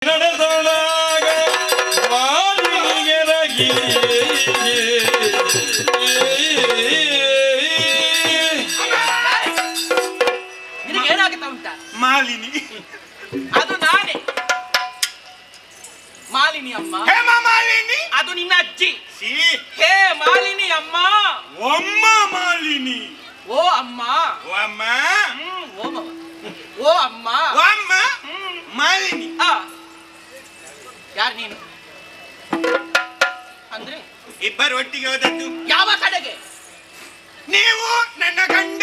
ನಡೆದೊಳಗ ಮಾಲಿಗೆರಗಿ ನಿನಗೇನಾಗುತ್ತಾ ಉಂಟ? ಮಾಲಿನಿ ಅದು ನಾನೇ. ಮಾಲಿನಿ ಅಮ್ಮ. ಹೇಮ ಮಾಲಿನಿ ಅದು ನಿನ್ನ ಅಜ್ಜಿ. ಸಿ ಹೇ ಮಾಲಿನಿ ಅಮ್ಮ. ಒಮ್ಮ ಮಾಲಿನಿ. ಓ ಅಮ್ಮ. ಓ ಅಮ್ಮ. ಓ ಮವ. ಓ ಅಮ್ಮ. ಓ ಅಮ್ಮ ಮಾಲಿನಿ. ಯಾರು ನೀನು? ಅಂದ್ರೆ ಇಬ್ಬರು ಒಟ್ಟಿಗೆ ಹೋದದ್ದು. ಯಾವ ಕಡೆಗೆ? ನೀವು ನನ್ನ ಗಂಡ.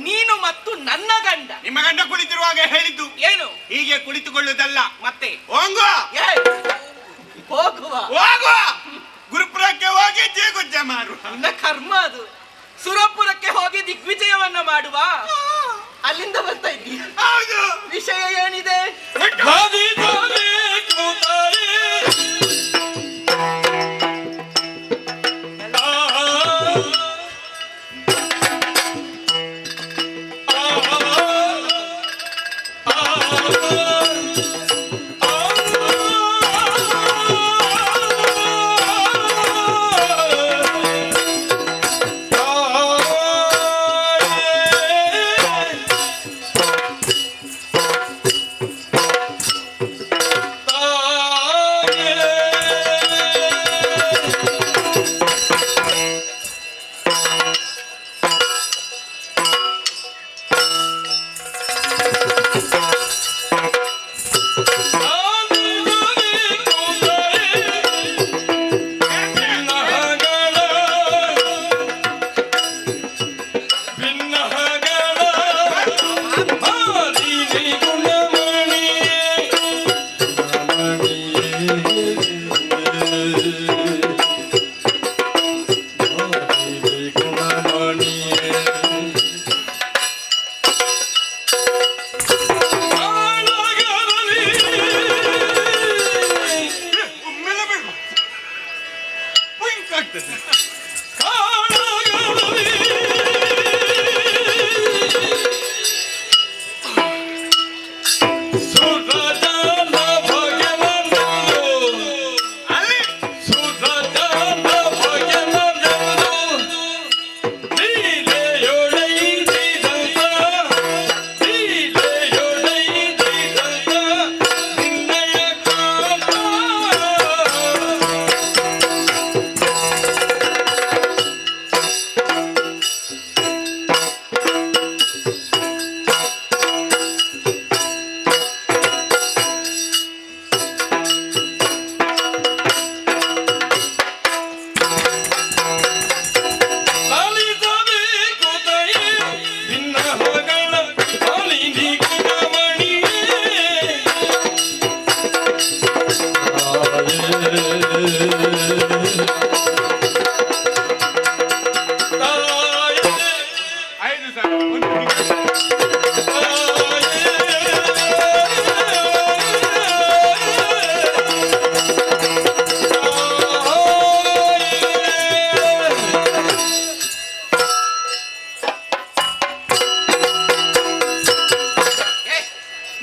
ನೀನು ಮತ್ತು ನನ್ನ ಗಂಡ. ನಿಮ್ಮ ಗಂಡ ಕುಳಿತಿರುವಾಗ ಹೇಳಿದ್ದು ಏನು? ಹೀಗೆ ಕುಳಿತುಕೊಳ್ಳುವುದಲ್ಲ, ಮತ್ತೆ ಹೋಗುವ ಹೋಗುವ ಹೋಗುವ ಗುರುಪುರಕ್ಕೆ ಹೋಗಿ ಜೇಗುಜ್ಜ ಮಾರು. ನಿನ್ನ ಕರ್ಮ ಅದು. ಸುರಪುರಕ್ಕೆ ಹೋಗಿ ದಿಗ್ವಿಜಯವನ್ನ ಮಾಡುವ. ಅಲ್ಲಿಂದ ಬರ್ತಾ ಇದ್ದೀಯ. ಹೌದು. ವಿಷಯ ಏನಿದೆ?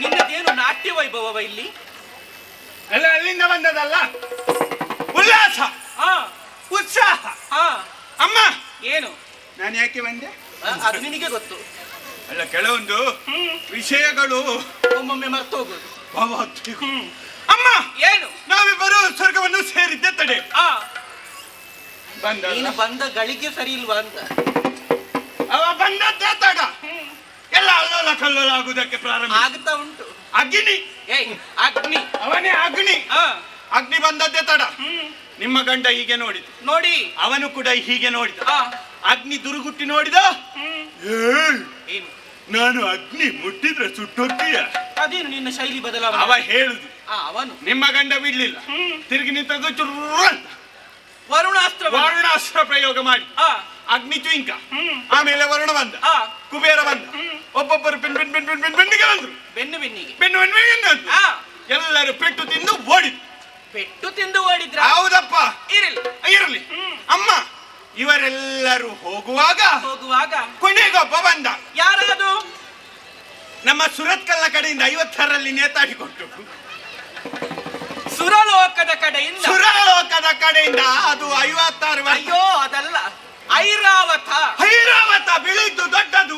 ನಿನ್ನದೇನು ನಾಟ್ಯ ವೈಭವ ಇಲ್ಲಿ? ಅಲ್ಲ, ಅಲ್ಲಿಂದ ಬಂದದಲ್ಲ. ಉಲ್ಲಾಸ, ಉತ್ಸಾಹ. ಅಮ್ಮ, ಏನು? ನಾನು ಯಾಕೆ ಬಂದೆ? ಅದು ನಿನಗೆ ಗೊತ್ತು. ಅಲ್ಲ, ಕೆಲವೊಂದು ವಿಷಯಗಳು ಒಮ್ಮೊಮ್ಮೆ ಮರ್ತು ಹೋಗುದು. ಅಮ್ಮ, ಏನು? ನಾವಿಬ್ಬರು ಸ್ವರ್ಗವನ್ನು ಸೇರಿದ್ದೆ ತಡೆ. ನೀನು ಬಂದ ಗಳಿಗೆ ಸರಿ ಇಲ್ವಾ ಅಂತ. ಅವ ಬಂದದ್ದೇ ತಡ. ಎಲ್ಲ ಅಲ್ಲೋಲ ಕಲ್ಲೋಲ ಆಗುವುದಕ್ಕೆ ಪ್ರಾರಂಭ ಆಗ್ತಾ ಉಂಟು. ಅಗ್ನಿ, ಅಗ್ನಿ, ಅವನೇ ಅಗ್ನಿ. ಅಗ್ನಿ ಬಂದದ್ದೇ ತಡ. ನಿಮ್ಮ ಗಂಡ ಹೀಗೆ ನೋಡಿದ, ನೋಡಿ ಅವನು ಕೂಡ ಹೀಗೆ ನೋಡಿದ. ಅಗ್ನಿ ದುರುಗುಟ್ಟಿ ನೋಡಿದ. ಏನು? ನಾನು ಅಗ್ನಿ ಮುಟ್ಟಿದ್ರೆ ಸುಟ್ಟೋಗ್ತೀಯ. ಅದೇನು ನಿನ್ನ ಶೈಲಿ ಬದಲಾವಣೆ? ಅವ ಹೇಳುದು. ಅವನು ನಿಮ್ಮ ಗಂಡ ಬಿಡ್ಲಿಲ್ಲ, ತಿರುಗಿ ನಿಂತದ್ದು ಚುರ್ರ ಅಂತ ವರುಣಾಸ್ತ್ರ ಪ್ರಯೋಗ ಮಾಡಿ ಅಗ್ನಿ ಚುಂಕ. ಆಮೇಲೆ ವರುಣ ಬಂದ, ಕುಬೇರ ಬಂದ. ಒಬ್ಬೊಬ್ಬರು ಬೆನ್ನಿಗೆ ಬಂದ್ರು. ಬೆನ್ನಿಗೆ ಎಲ್ಲರೂ ಪೆಟ್ಟು ತಿಂದು ಓಡಿದ್ರು. ಪೆಟ್ಟು ತಿಂದು ಓಡಿದ್ರ? ಹೌದಪ್ಪ. ಇರಲಿ. ಅಮ್ಮ, ಇವರೆಲ್ಲರೂ ಹೋಗುವಾಗ ಕೊನೆಗೊಬ್ಬ ಬಂದ. ಯಾರದು? ನಮ್ಮ ಸುರತ್ಕಲ್ನ ಕಡೆಯಿಂದ 50ರಲ್ಲಿ ನೇತಾಡಿಕೊಟ್ಟು ಕಡೆಯಿಂದ. ಸುರಲೋಕದ ಕಡೆಯಿಂದ ಅದು 56 ವರ್ಷ. ಅಯ್ಯೋ ಅದಲ್ಲ, ಐರಾವತ. ಐರಾವತ ಬೆಳೆಯಿತು ದೊಡ್ಡದು.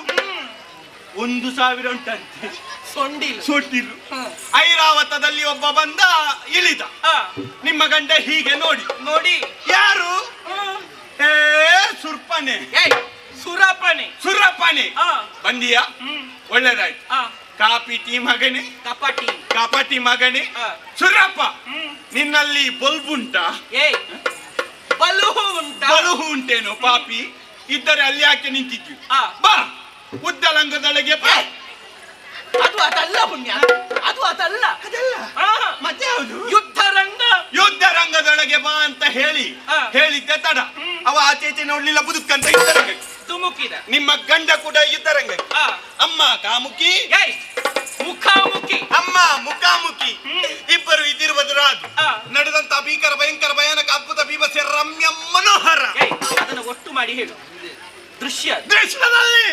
1000 ಉಂಟಂತೆ ಸೊಂಡಿಲು. ಐರಾವತದಲ್ಲಿ ಒಬ್ಬ ಬಂದ ಇಳಿದ. ನಿಮ್ಮ ಗಂಡ ಹೀಗೆ ನೋಡಿ ಯಾರು? ಸುರ್ಪನೆ ಸುರಪನೆ ಬಂದಿಯ? ಒಳ್ಳೇದಾಯ್ತು. ಕಾಪಿ ಟೀ ಮಗನೇ, ಕಪಟಿ ಮಗನೇ. ಸುರಪ್ಪ, ನಿನ್ನಲ್ಲಿ ಬಲ್ಬ್ ಉಂಟಾ? ಬಲುಹು ಉಂಟೇನು ಪಾಪಿ? ಇದ್ದರೆ ಅಲ್ಲಿ ಯಾಕೆ ನಿಂತಿದ್ವಿ? ಬಾ, ಉದ್ದಲಂಗದೊಳಗೆ ಬಾ. ಅದು ಅದಲ್ಲ ಪುಣ್ಯ, ಅದು ಅದಲ್ಲ. ಮತ್ತೆ ಯಾವುದು? ಯುದ್ಧ ರಂಗದೊಳಗೆ ಬಾ ಅಂತ ಹೇಳಿದ್ದೆ ತಡ. ಅವ ಆಚೆ ನೋಡ್ಲಿಲ್ಲ, ಬದುಕಂತ ಯುದ್ಧರಂಗ ತುಮುಕಿದ. ನಿಮ್ಮ ಗಂಡ ಕೂಡ ಯುದ್ಧರಂಗ. ಅಮ್ಮ ಕಾಮುಕಿ, ಮುಖಾಮುಖಿ. ಅಮ್ಮ ಮುಖಾಮುಖಿ. ಇಬ್ಬರು ಇದಿರುವುದು ರಾಜು. ನಡೆದಂತ ಭೀಕರ ಭಯಂಕರ ಭಯಾನಕ ಅದ್ಭುತ ಭೀಮಸೆ ರಮ್ಯ ಮನೋಹರ. ಅದನ್ನು ಒಟ್ಟು ಮಾಡಿ ಹೇಳು. ದೃಶ್ಯದಲ್ಲಿ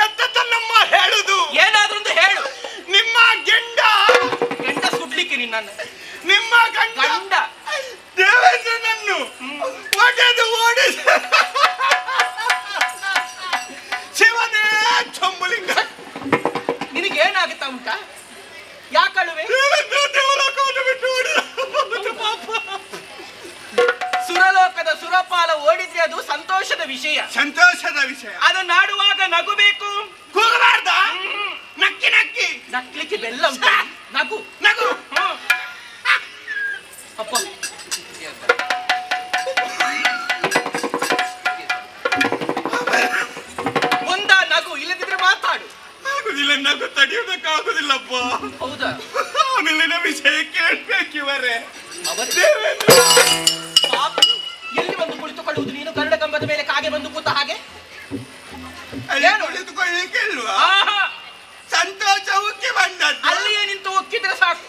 ಎತ್ತನ್ನಮ್ಮ ಹೇಳುದು. ಏನಾದ್ರೂ ಹೇಳು. ನಿಮ್ಮ ಗಂಡ ಸುಡ್ಲಿಕ್ಕೆ ನಿಮ್ಮ ಗಂಡ ದೇವೇಂದ್ರನನ್ನು ಒಡೆದು ಓಡಿಸ ಶಿವನೇ ಚಂಬುಲಿಂಗ. ನಿನಗೇನಾಗುತ್ತಾ ಉಂಟಾ? ಯಾಕಳುವೆ? ಸುರಲೋಕದ ಸುರಪಾಲ ಓಡಿದ್ರೆ ಅದು ಸಂತೋಷದ ವಿಷಯ. ಅದನ್ನು ಆಡುವಾಗ ನಗುಬೇಕು, ಕೂಗಬಾರ್ದ? ನಕ್ಕಿ ನಕ್ಲಿಕ್ಕೆ ಬೆಲ್ಲ ಉಂಟು. ನಗು ಅಪ್ಪ. ಮುಂದ ನಗು, ಇಲ್ಲದಿದ್ರೆ ಮಾತಾಡು. ಆಗುದಿಲ್ಲ, ನಗು ತಡೆಯುವುದಕ್ಕಾಗುದಿಲ್ಲಪ್ಪ. ಹೌದಾ? ಆಮೇಲಿನ ವಿಷಯ ಕೇಳ್ಬೇಕಿವರೇ. ಎಲ್ಲಿ ಬಂದು ಕುಳಿತುಕೊಳ್ಳುವುದು ನೀನು? ಗರುಡ ಕಂಬದ ಮೇಲೆ ಕಾಗೆ ಬಂದು ಕೂತ ಹಾಗೆ ಕುಳಿತುಕೊಳ್ಳಿಕ್ಕೆ ಇಲ್ವಾ? ಸಂತೋಷ ಉಕ್ಕಿ ಬಂದದ್ದು. ಅಲ್ಲಿಯೇ ನಿಂತು ಉಕ್ಕಿದ್ರೆ ಸಾಕು.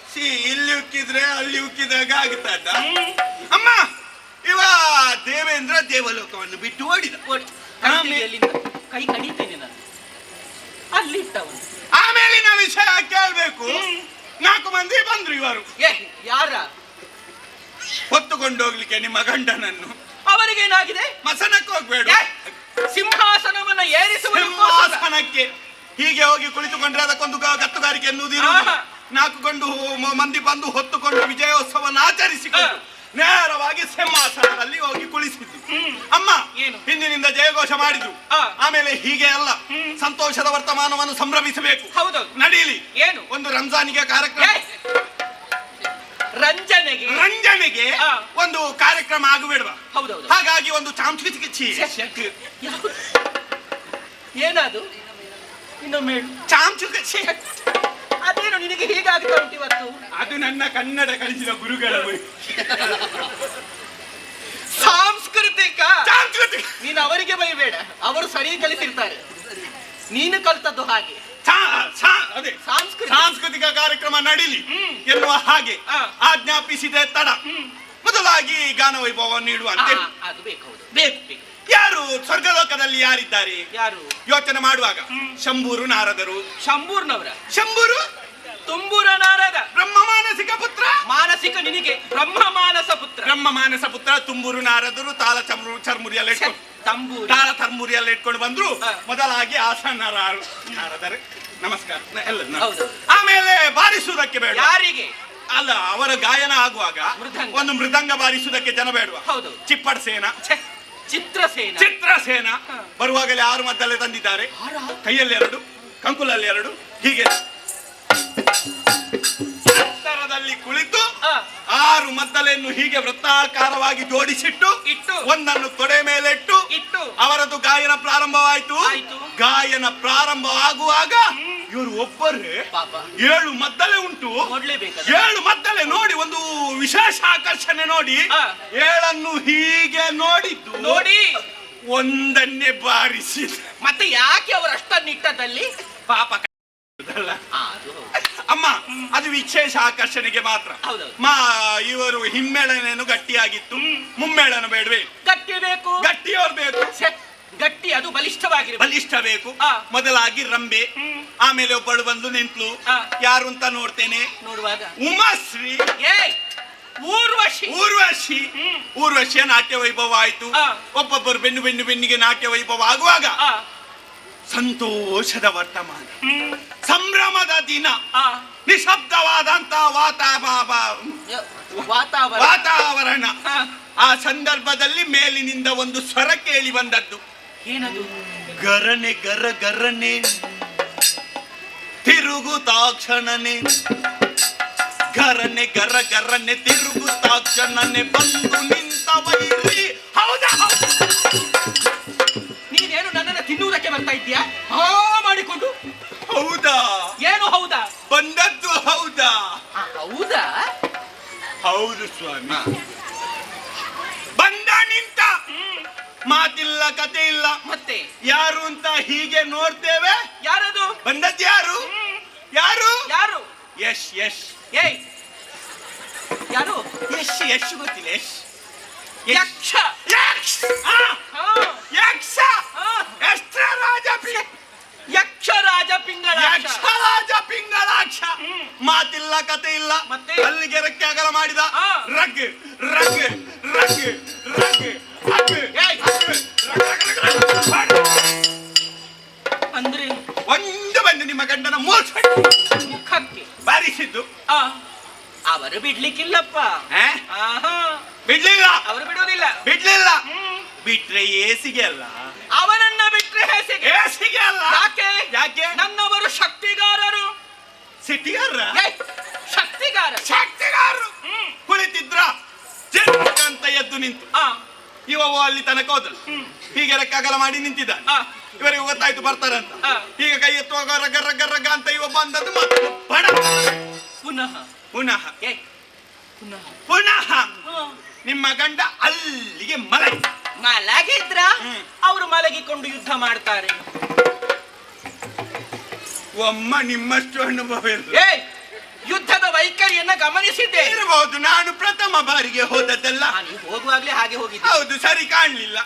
ಇಲ್ಲಿ ಉಕ್ಕಿದ್ರೆ ಅಲ್ಲಿ ಉಕ್ಕಿದಾಗ ಆಗುತ್ತದ. ಅಮ್ಮ, ಇವ ದೇವೇಂದ್ರ ದೇವಲೋಕವನ್ನು ಬಿಟ್ಟು ಓಡಿದ. ಕೈ ಕಡಿತೇನೆ ನಾನು. ಅಲ್ಲಿ ಇಟ್ಟವನು. ಆಮೇಲಿನ ವಿಷಯ ಕೇಳ್ಬೇಕು. 4 ಮಂದಿ ಬಂದ್ರು. ಇವರು ಯಾರ? ಹೊತ್ತುಕೊಂಡು ಹೋಗ್ಲಿಕ್ಕೆ ನಿಮ್ಮ ಗಂಡನನ್ನು. ಅವರಿಗೇನಾಗಿದೆ? ಮಸನಕ್ಕೆ ಹೋಗ್ಬೇಡ. ಸಿಂಹಾಸನವನ್ನು ಏರಿಸುವ ಸಿಂಹಾಸನಕ್ಕೆ ಹೀಗೆ ಹೋಗಿ ಕುಳಿತುಕೊಂಡ್ರೆ ಅದಕ್ಕೊಂದು ಗತ್ತುಗಾರಿಕೆ ಎನ್ನುವುದು. 4 ಮಂದಿ ಬಂದು ಹೊತ್ತುಕೊಂಡು ವಿಜಯೋತ್ಸವವನ್ನು ಆಚರಿಸಿಕೊಂಡು ನೇರವಾಗಿ ಸಿಂಹಾಸನದಲ್ಲಿ ಹೋಗಿ ಕುಳಿಸಿದ್ರು. ಅಮ್ಮ ಹಿಂದಿನಿಂದ ಜಯಘೋಷ ಮಾಡಿದ್ರು. ಆಮೇಲೆ ಹೀಗೆ ಅಲ್ಲ, ಸಂತೋಷದ ವರ್ತಮಾನವನ್ನು ಸಂಭ್ರಮಿಸಬೇಕು. ಹೌದು, ನಡೀಲಿ. ಏನು? ಒಂದು ರಂಜಾನಿಗೆ ಕಾರ್ಯಕ್ರಮ, ರಂಜನೆಗೆ ಒಂದು ಕಾರ್ಯಕ್ರಮ ಆಗಬೇಡವಾ? ಹೌದೌದು. ಹಾಗಾಗಿ ಒಂದು ಸಾಂಸ್ಕೃತಿಕ ಏನದು? ಇನ್ನೊಮ್ಮೆ ಸಾಂಸ್ಕೃತಿಕ. ಅದೇನು ನಿನಗೆ ಹೀಗಾಗ್ತಾ ಉಂಟು ಇವತ್ತು? ಅದು ನನ್ನ ಕನ್ನಡ ಕಲಿಸಿದ ಗುರುಗಳ ಸಾಂಸ್ಕೃತಿಕ. ನೀನು ಅವರಿಗೆ ಬೈಬೇಡ, ಅವರು ಸರಿ ಕಲಿಸಿರ್ತಾರೆ. ನೀನು ಕಲ್ತದ್ದು ಹಾಗೆ. ಅದೇ ಸಾಂಸ್ಕೃತಿಕ ಕಾರ್ಯಕ್ರಮ ನಡೀಲಿ ಎನ್ನುವ ಹಾಗೆ ಆಜ್ಞಾಪಿಸಿದೆ ತಡ. ಮೊದಲಾಗಿ ಗಾನ ವೈಭವ ನೀಡುವಂತೆ. ಯಾರು ಸ್ವರ್ಗಲೋಕದಲ್ಲಿ ಯಾರಿದ್ದಾರೆ? ಯಾರು? ಯೋಚನೆ ಮಾಡುವಾಗ ಶಂಭೂರು ನಾರದರು. ಶಂಭೂರು ತುಂಬೂರ ನಾರದ ಬ್ರಹ್ಮ ಮಾನಸಿಕ ಪುತ್ರ. ಮಾನಸಿಕ ನಿನಗೆ ಬ್ರಹ್ಮ ಮಾನಸ ಪುತ್ರ. ತುಂಬೂರು ನಾರದರು ತಾಳ ಚರ್ಮುರಿಯಲ್ಲಿ ತಾಳ ತರ್ಮುರಿಯಲ್ಲಿ ಇಟ್ಕೊಂಡು ಬಂದ್ರು. ಮೊದಲಾಗಿ ಆಸನ ನಾರದರು ನಮಸ್ಕಾರ ಎಲ್ಲ. ಆಮೇಲೆ ಬಾರಿಸುವುದಕ್ಕೆ ಬೇಡ. ಯಾರಿಗೆ? ಅಲ್ಲ, ಅವರ ಗಾಯನ ಆಗುವಾಗ ಒಂದು ಮೃದಂಗ ಬಾರಿಸುವುದಕ್ಕೆ ಜನ ಬೇಡವಾ? ಹೌದು. ಚಿತ್ರಸೇನ ಬರುವಾಗಲೇ 6 ಮದ್ದಲೆ ತಂದಿದ್ದಾರೆ. ಕೈಯಲ್ಲಿ 2, ಕಂಕುಲಲ್ಲಿ 2. ಹೀಗೆ ಎತ್ತರದಲ್ಲಿ ಕುಳಿತು 6 ಮದ್ದಲೆಯನ್ನು ಹೀಗೆ ವೃತ್ತಾಕಾರವಾಗಿ ಜೋಡಿಸಿಟ್ಟು ಒಂದನ್ನು ತೊಡೆ ಮೇಲೆ ಇಟ್ಟು ಅವರದ್ದು ಗಾಯನ ಪ್ರಾರಂಭವಾಯಿತು. ಗಾಯನ ಪ್ರಾರಂಭ ಆಗುವಾಗ ಇವರು ಒಬ್ಬರೇ 7 ಮದ್ದಲೆ ಉಂಟು. 7 ಮದ್ದಲೆ ನೋಡಿ ಒಂದು ವಿಶೇಷ ಆಕರ್ಷಣೆ ನೋಡಿ 7 ಹೀಗೆ ನೋಡಿ ಒಂದನ್ನೇ ಬಾರಿಸಿದ. ಮತ್ತೆ ಯಾಕೆ ಅವರು ಅಷ್ಟನ್ನಿಟ್ಟದಲ್ಲಿ? ಪಾಪ ಅಮ್ಮ, ಅದು ವಿಶೇಷ ಆಕರ್ಷಣೆಗೆ ಮಾತ್ರ. ಇವರು ಹಿಮ್ಮೇಳನೇನು ಗಟ್ಟಿಯಾಗಿತ್ತು, ಮುಮ್ಮೇಳನ ಬೇಡವೇ? ಗಟ್ಟಿಯವ್ರು ಬೇಕು. ಗಟ್ಟಿ ಅದು ಬಲಿಷ್ಠ ಬೇಕು. ಮೊದಲಾಗಿ ರಂಬೆ, ಆಮೇಲೆ ಒಬ್ಬಳು ಬಂದು ನಿಂತ್ಲು. ಯಾರು ಅಂತ ನೋಡ್ತೇನೆ. ನೋಡುವಾಗ ಉಮಾಶ್ರೀ. ಊರ್ವಶಿ. ಊರ್ವಶಿ. ಊರ್ವಶಿಯ ನಾಟ್ಯ ವೈಭವ ಆಯ್ತು. ಆ. ಒಬ್ಬೊಬ್ಬರು ಬೆನ್ನಿಗೆ ನಾಟ್ಯ ವೈಭವ ಆಗುವಾಗ ಆ, ಸಂತೋಷದ ವರ್ತಮಾನ, ಸಂಭ್ರಮದ ದಿನ, ಆ, ನಿಶಬ್ದವಾದಂತ ವಾತಾವರಣ. ವಾತಾವರಣ. ಆ, ಆ ಸಂದರ್ಭದಲ್ಲಿ ಮೇಲಿನಿಂದ ಒಂದು ಸ್ವರ ಕೇಳಿ ಬಂದದ್ದು. ಏನದು? ಗರನೆ ಗರ ಗರನೆ ತಿರುಗುತಾಕ್ಷಣನೆ, ಗರನೆ ಗರ ಗರನೆ ತಿರುಗುತಾಕ್ಷಣನೆ ಬಂದು ನಿಂತ ವೈರಿ. ಹೌದಾ? ನೀನೇನು ನನ್ನನ್ನು ತಿನ್ನುವುದಕ್ಕೆ ಬರ್ತಾ ಇದ್ದೀಯಾ? ಹಾ ಮಾಡಿಕೊಂಡು. ಹೌದಾ? ಏನು ಹೌದಾ? ಬಂದದ್ದು ಹೌದಾ? ಹೌದಾ? ಹೌದು ಸ್ವಾಮಿ. ಬಂದ ನಿಂತ, ಮಾತಿಲ್ಲ ಕತೆ ಇಲ್ಲ. ಮತ್ತೆ ಯಾರು ಅಂತ ಹೀಗೆ ನೋಡ್ತೇವೆ. ಯಾರದು? ಬಂದದ್ದು ಯಾರು? ಯಾರು? ಯಾರು? ಯಶ್. ಯಶ್ ಏಯ್, ಯಾರು? ಯಶ್ ಯಶ್ ಗೊತ್ತಿಲ್ಲ. ಯಶ್ ಯಕ್ಷ. ಯಕ್ಷ. ಆ, ಹಾ, ಯಕ್ಷ. ಹಾ. ಯಕ್ಷರಾಜ ಯಕ್ಷರಾಜ ಪಿಂಗಳಾಕ್ಷ. ಯಕ್ಷರಾಜ ಪಿಂಗಳಾಕ್ಷ. ಮಾತಿಲ್ಲ ಕತೆ ಇಲ್ಲ. ಮತ್ತೆ? ಅಲ್ಲಿಗೆ ರೆಕ್ಕೆ ಅಗಲ ಮಾಡಿದ. ಆ. Rug rug rug rug rug. ಏಯ್, ಅಂದ್ರೆ ಒಂದು ಬಂದು ನಿಮ್ಮ ಗಂಡನ ಮೋಸ ಮುಖಕ್ಕೆ ಬಾರಿಸಿದ್ದು. ಆ, ಅವರು ಬಿಡ್ಲಿಕ್ಕಿಲ್ಲಪ್ಪ. ಆ? ಆಹಾ, ಬಿಡ್ಲಿಲ್ಲ. ಅವರು ಬಿಡುವುದಿಲ್ಲ. ಬಿಡ್ಲಿಲ್ಲ. ಬಿಟ್ರೆ ಏಸಿಗೆ ಅಲ್ಲ. ಅವನನ್ನ ಬಿಟ್ರೆ ಹೇಸಿಗೆ. ಏಸಿಗೆ ಅಲ್ಲ. ಯಾಕೆ? ಯಾಕೆ? ನನ್ನವರು ಶಕ್ತಿಗಾರರು. ಸಿಟಿಗಾರ. ಏಯ್, ಶಕ್ತಿಗಾರ. ಶಕ್ತಿಗಾರರು ಕುಳಿತಿದ್ರ ಅಂತ ಎದ್ದು ನಿಂತು. ಆ, ಇವ ಅಲ್ಲಿ ತನಕ ಹೋದಳು. ಹೀಗೆ ರೆಕ್ಕಾಗಲ ಮಾಡಿ ನಿಂತಿದ್ದ. ಆ, ಇವರಿಗೆ ಗೊತ್ತಾಯ್ತು ಬರ್ತಾರೆ ಅಂತ. ಆ. ಹೀಗೆ ಕೈ ಎತ್ತುವಾಗ ರಗ ರಗ ರಗ ಅಂತ ಇವ ಬಂದದ್ದು ಮತ್ತೆ ಬಡ. ಪುನಃ. ಪುನಃ ಏಯ್, ಪುನಃ. ಪುನಃ ಆ, ನಿಮ್ಮ ಗಂಡ ಅಲ್ಲಿಗೆ ಮಲಗಿ. ಮಲಗಿದ್ರ ಅವರು ಮಲಗಿಕೊಂಡು ಯುದ್ಧ ಮಾಡ್ತಾರೆ. ಒಮ್ಮ ನಿಮ್ಮಷ್ಟು ಅನುಭವ ಇಲ್ಲ. ಏಯ್, ಯುದ್ಧದ ವೈಖರಿಯನ್ನ ಗಮನಿಸಿದ್ದೆ. ಇರಬಹುದು. ನಾನು ಪ್ರಥಮ ಬಾರಿಗೆ ಹೋದದ್ದಲ್ಲ. ನೀವು ಹೋಗುವಾಗ್ಲೇ ಹಾಗೆ ಹೋಗಿದ್ದೆ. ಹೌದು, ಸರಿ ಕಾಣ್ಲಿಲ್ಲ.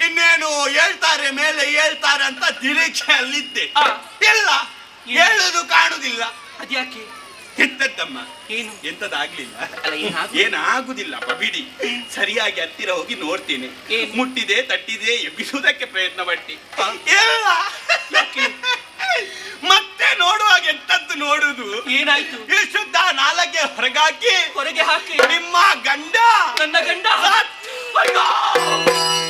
ಇನ್ನೇನು ಹೇಳ್ತಾರೆ ಮೇಲೆ ಹೇಳ್ತಾರೆ ಅಂತ ನಿರೀಕ್ಷೆಯಲ್ಲಿದ್ದೆ. ಆ. ಇಲ್ಲ, ಹೇಳುದು ಕಾಣುದಿಲ್ಲ. ಅದ್ಯಾಕೆ? ಎಂತದ್ದಮ್ಮ? ಏನು? ಎಂತದಾಗ್ಲಿಲ್ಲ. ಅಲ್ಲ, ಏನಾಗುದಿಲ್ಲಪ್ಪ ಬಿಡಿ. ಸರಿಯಾಗಿ ಹತ್ತಿರ ಹೋಗಿ ನೋಡ್ತೇನೆ. ಏನು? ಮುಟ್ಟಿದೆ ತಟ್ಟಿದೆ ಎಬ್ಬಿಸುವುದಕ್ಕೆ ಪ್ರಯತ್ನ ಪಟ್ಟಿ. ಇಲ್ಲ. ಮತ್ತೆ ನೋಡುವಾಗ ಎಂತದ್ದು ನೋಡುದು? ಏನಾಯ್ತು? ಈ ಶುದ್ಧ ನಾಲಗೆ ಹೊರಗಾಕಿ ಹೊರಗೆ ಹಾಕಿ ನಿಮ್ಮ ಗಂಡ, ನನ್ನ ಗಂಡ ಅಯ್ಯೋ!